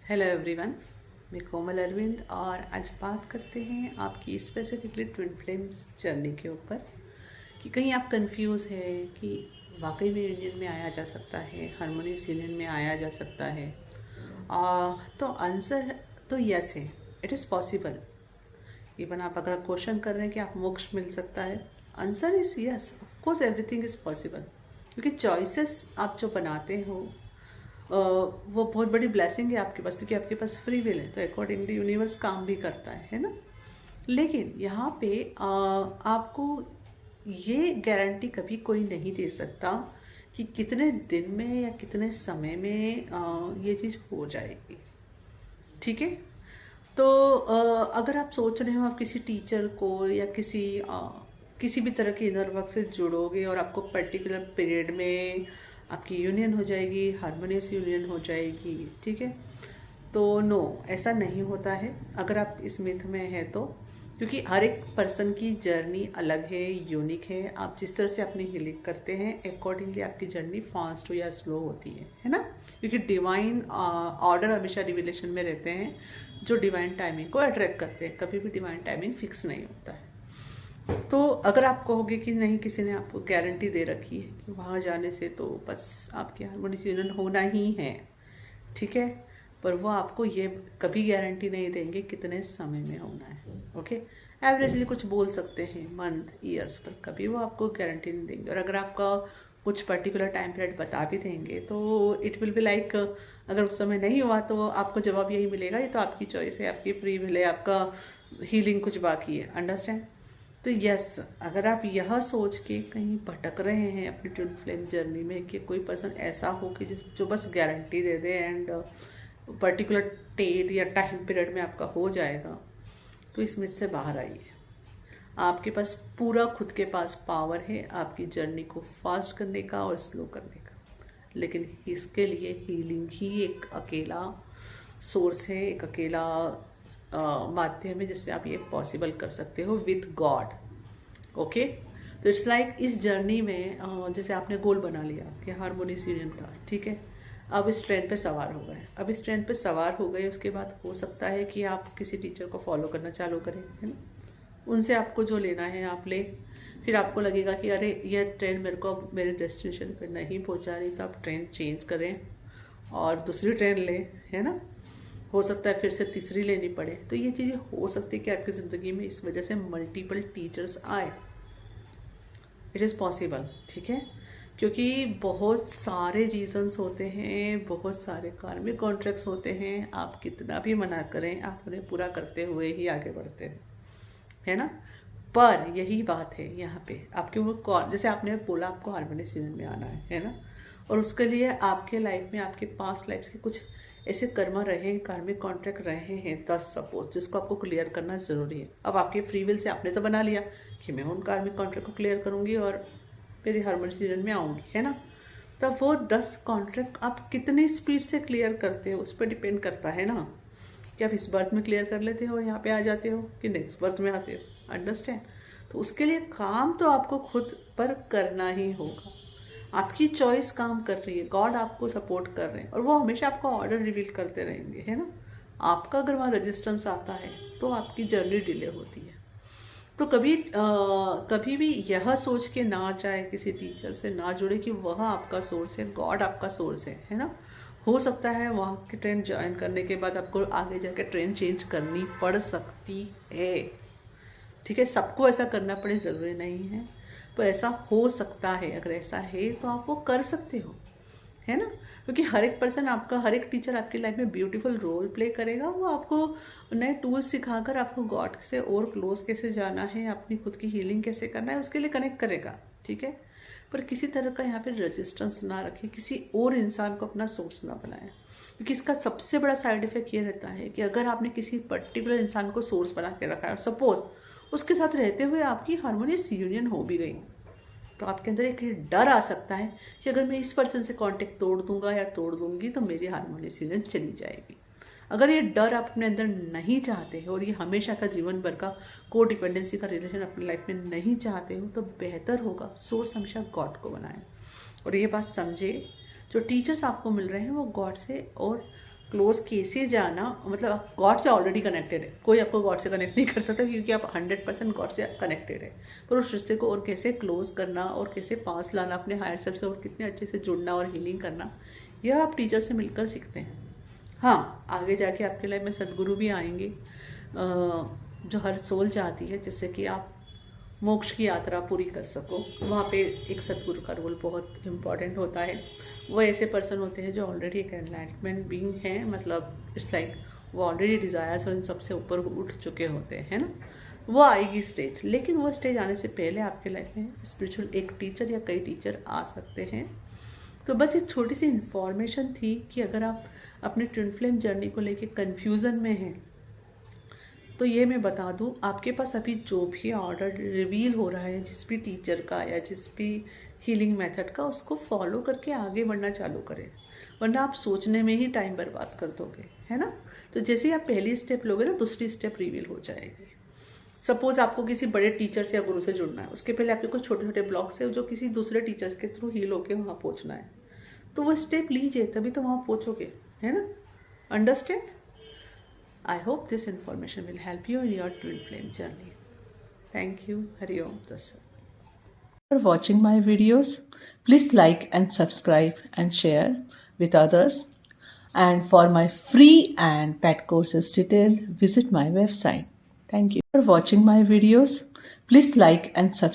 Hello everyone, मैं कोमल अरविंद और आज बात करते हैं आपकी स्पेसिफिकली ट्विन फ्लेम्स जर्नी के ऊपर कि कहीं आप कंफ्यूज है कि वाकई में यूनियन में आया जा सकता है, हारमोनियस यूनियन में आया जा सकता है। तो आंसर तो यस है, इट इज़ पॉसिबल। इवन आप अगर क्वेश्चन कर रहे हैं कि आप मोक्ष मिल सकता है, answer is yes, of course everything is possible. क्योंकि चॉइसेस आप जो बनाते हो वो बहुत बड़ी ब्लेसिंग है आपके पास, क्योंकि आपके पास फ्री विल है, तो अकॉर्डिंगली यूनिवर्स काम भी करता है ना। लेकिन यहाँ पे आपको ये गारंटी कभी कोई नहीं दे सकता कि कितने दिन में या कितने समय में ये चीज़ हो जाएगी। ठीक है। तो अगर आप सोच रहे हो आप किसी टीचर को या किसी भी तरह के इनर वर्क से जुड़ोगे और आपको पर्टिकुलर पीरियड में आपकी यूनियन हो जाएगी, हारमोनियस यूनियन हो जाएगी, ठीक है, तो नो, ऐसा नहीं होता है अगर आप इस मिथ में है तो। क्योंकि हर एक पर्सन की जर्नी अलग है, यूनिक है। आप जिस तरह से अपनी हीलिंग करते हैं अकॉर्डिंगली आपकी जर्नी फास्ट हो या स्लो होती है ना। क्योंकि डिवाइन ऑर्डर हमेशा रिविलेशन में रहते हैं जो डिवाइन टाइमिंग को अट्रैक्ट करते हैं। कभी भी डिवाइन टाइमिंग फिक्स नहीं होता है। तो अगर आप कहोगे कि नहीं, किसी ने आपको गारंटी दे रखी है कि वहाँ जाने से तो बस आपकी हारमोनियस यूनियन होना ही है, ठीक है, पर वो आपको ये कभी गारंटी नहीं देंगे कितने समय में होना है। ओके, एवरेजली कुछ बोल सकते हैं मंथ, ईयर्स, पर कभी वो आपको गारंटी नहीं देंगे। और अगर आपका कुछ पर्टिकुलर टाइम पीरियड बता भी देंगे तो इट विल बी लाइक, अगर उस समय नहीं हुआ तो आपको जवाब यही मिलेगा, ये तो आपकी चॉइस है, आपकी फ्री विल है, आपका हीलिंग कुछ बाकी है। अंडरस्टैंड? तो यस, अगर आप यह सोच के कहीं भटक रहे हैं अपनी ट्विन फ्लेम जर्नी में कि कोई पर्सन ऐसा हो कि जो बस गारंटी दे दे एंड पर्टिकुलर डेट या टाइम पीरियड में आपका हो जाएगा, तो इस मिथ से बाहर आइए। आपके पास पूरा खुद के पास पावर है आपकी जर्नी को फास्ट करने का और स्लो करने का। लेकिन इसके लिए हीलिंग ही एक अकेला सोर्स है, एक अकेला माध्यम है जिससे आप ये पॉसिबल कर सकते हो विद गॉड। ओके, तो इट्स लाइक इस जर्नी में जैसे आपने गोल बना लिया कि हारमोनियस यूनियन था, ठीक है, अब इस ट्रेन पे सवार हो गए। अब इस ट्रेन पे सवार हो गए, उसके बाद हो सकता है कि आप किसी टीचर को फॉलो करना चालू करें, है ना। उनसे आपको जो लेना है आप ले। फिर आपको लगेगा कि अरे यह ट्रेन मेरे को अब मेरे डेस्टिनेशन पे नहीं पहुंचा रही, तो आप ट्रेन चेंज करें और दूसरी ट्रेन लें, है ना। हो सकता है फिर से तीसरी लेनी पड़े। तो ये चीज़ें हो सकती है कि आपकी ज़िंदगी में इस वजह से मल्टीपल टीचर्स आए। इट इज़ पॉसिबल, ठीक है, क्योंकि बहुत सारे रीजंस होते हैं, बहुत सारे कार्मिक कॉन्ट्रैक्ट्स होते हैं। आप कितना भी मना करें, आप उन्हें पूरा करते हुए ही आगे बढ़ते हैं, है ना। पर यही बात है यहाँ पे आपके वो कौन, जैसे आपने बोला आपको हारमोनियस यूनियन में आना है ना, और उसके लिए आपके लाइफ में आपके पास्ट लाइफ के कुछ ऐसे कर्मा रहे हैं, कार्मिक कॉन्ट्रैक्ट रहे हैं 10 सपोज, जिसको आपको क्लियर करना ज़रूरी है। अब आपके फ्री विल से आपने तो बना लिया कि मैं उन कार्मिक कॉन्ट्रैक्ट को क्लियर करूँगी और मेरी हारमोनियस यूनियन में आऊँगी, है ना। तब वो 10 कॉन्ट्रैक्ट आप कितनी स्पीड से क्लियर करते हो उस पर डिपेंड करता है ना, कि आप इस बर्थ में क्लियर कर लेते हो, यहाँ पे आ जाते हो, कि नेक्स्ट बर्थ में आते हो। अंडरस्टैंड? तो उसके लिए काम तो आपको खुद पर करना ही होगा। आपकी चॉइस काम कर रही है, गॉड आपको सपोर्ट कर रहे हैं और वो हमेशा आपको ऑर्डर रिवील करते रहेंगे, है ना। आपका अगर वहाँ रेजिस्टेंस आता है तो आपकी जर्नी डिले होती है। तो कभी भी यह सोच के ना जाए, किसी टीचर से ना जुड़े कि वह आपका सोर्स है, गॉड आपका सोर्स है ना। हो सकता है वहाँ की ट्रेन ज्वाइन करने के बाद आपको आगे जाकर ट्रेन चेंज करनी पड़ सकती है, ठीक है। सबको ऐसा करना पड़े ज़रूरी नहीं है, पर ऐसा हो सकता है। अगर ऐसा है तो आप वो कर सकते हो, है ना। क्योंकि हर एक पर्सन, आपका हर एक टीचर आपकी लाइफ में ब्यूटीफुल रोल प्ले करेगा। वो आपको नए टूल्स सिखाकर आपको गॉड से और क्लोज कैसे जाना है, अपनी खुद की हीलिंग कैसे करना है, उसके लिए कनेक्ट करेगा, ठीक है। पर किसी तरह का यहाँ पे रेजिस्टेंस ना रखें, किसी और इंसान को अपना सोर्स ना बनाएं। क्योंकि इसका सबसे बड़ा साइड इफेक्ट ये रहता है कि अगर आपने किसी पर्टिकुलर इंसान को सोर्स बना के रखा है और सपोज उसके साथ रहते हुए आपकी हारमोनियस यूनियन हो भी गई, तो आपके अंदर एक डर आ सकता है कि अगर मैं इस पर्सन से कांटेक्ट तोड़ दूंगा या तोड़ दूंगी तो मेरी हारमोनियस यूनियन चली जाएगी। अगर ये डर आप अपने अंदर नहीं चाहते हो और ये हमेशा का जीवन भर का को डिपेंडेंसी का रिलेशन अपनी लाइफ में नहीं चाहते हो, तो बेहतर होगा सोर्स हमेशा गॉड को बनाएं। और ये बात समझे, जो टीचर्स आपको मिल रहे हैं वो गॉड से और क्लोज कैसे जाना, मतलब गॉड से ऑलरेडी कनेक्टेड है, कोई आपको गॉड से कनेक्ट नहीं कर सकता क्योंकि आप 100% गॉड से कनेक्टेड है। पर उस रिश्ते को और कैसे क्लोज करना और कैसे पास लाना अपने हायर सेल्फ से और कितने अच्छे से जुड़ना और हीलिंग करना, यह आप टीचर से मिलकर सीखते हैं। हाँ, आगे जाके आपके लाइफ में सदगुरु भी आएंगे जो हर सोल चाहती है जिससे कि आप मोक्ष की यात्रा पूरी कर सको। वहाँ पे एक सदगुरु का रोल बहुत इम्पॉर्टेंट होता है। वो ऐसे पर्सन होते हैं जो ऑलरेडी एक एनलाइटमेंट बीइंग हैं, मतलब इट्स लाइक वो ऑलरेडी डिज़ायर्स और इन सबसे ऊपर उठ चुके होते हैं, है ना। वो आएगी स्टेज, लेकिन वो स्टेज आने से पहले आपके लाइफ में स्पिरिचुअल एक टीचर या कई टीचर आ सकते हैं। तो बस एक छोटी सी इन्फॉर्मेशन थी कि अगर आप अपने ट्विन फ्लेम जर्नी को लेके कन्फ्यूज़न में हैं तो ये मैं बता दूं, आपके पास अभी जो भी ऑर्डर रिवील हो रहा है जिस भी टीचर का या जिस भी हीलिंग मेथड का, उसको फॉलो करके आगे बढ़ना चालू करें, वरना आप सोचने में ही टाइम बर्बाद कर दोगे, है ना। तो जैसे ही आप पहली स्टेप लोगे ना, दूसरी स्टेप रिवील हो जाएगी। सपोज आपको किसी बड़े टीचर से या गुरु से जुड़ना है, उसके पहले आपके कुछ छोटे छोटे ब्लॉक्स है जो किसी दूसरे टीचर के थ्रू हील होके वहाँ पहुँचना है, तो वो स्टेप लीजिए, तभी तो वहाँ पहुँचोगे, है ना। Understand? I hope this information will help you in your twin flame journey. Thank you. Hari Om Tat Sat. For watching my videos, please like and subscribe and share with others. And for my free and pet courses detail, visit my website. Thank you. For watching my videos, please like and subscribe.